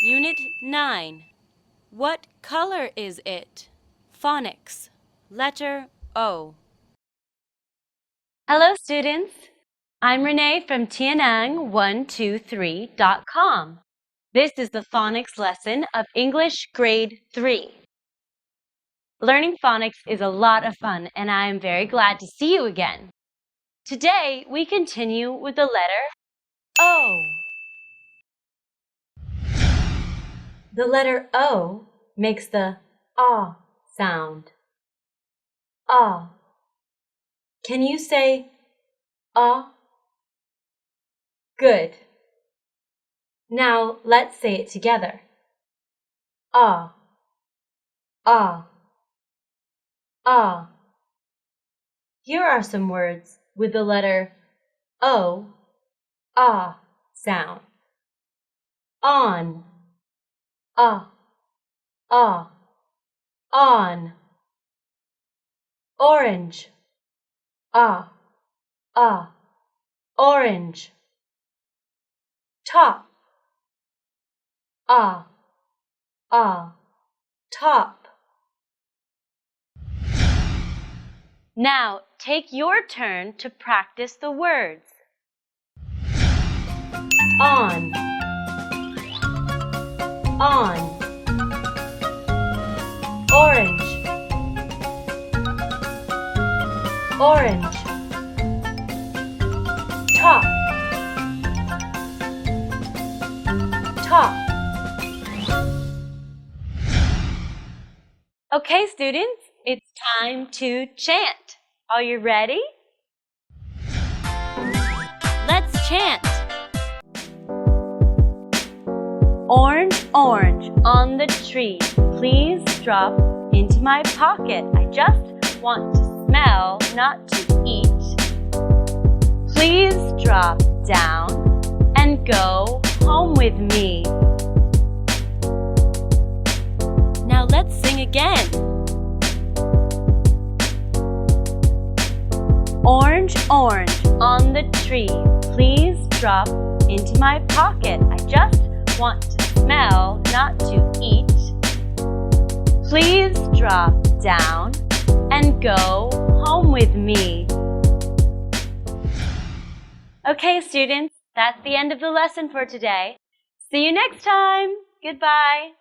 Unit 9. What color is it? Phonics. Letter O. Hello, students. I'm Renee from TIionng123.com. This is the phonics lesson of English Grade 3. Learning phonics is a lot of fun, and I am very glad to see you again. Today, we continue with the letter O. The letter O makes the ah sound. Ah. Can you say ah? Good. Now let's say it together. Ah. Ah. Ah. Here are some words with the letter O, ah sound. On. Ah. Ah. On. Orange. Ah. Ah. Orange. Top. Ah. Ah. Top. Now, take your turn to practice the words. On. On. Orange. Orange. Top. Top. Okay, students, it's time to chant. Are you ready? Let's chant. Orange, orange on the tree, please drop into my pocket. I just want to smell, not to eat. Please drop down and go home with me. Now let's sing again. Orange, orange on the tree, please drop into my pocket. I just want to smell, not to eat. Please drop down and go home with me. Okay, students, that's the end of the lesson for today. See you next time. Goodbye.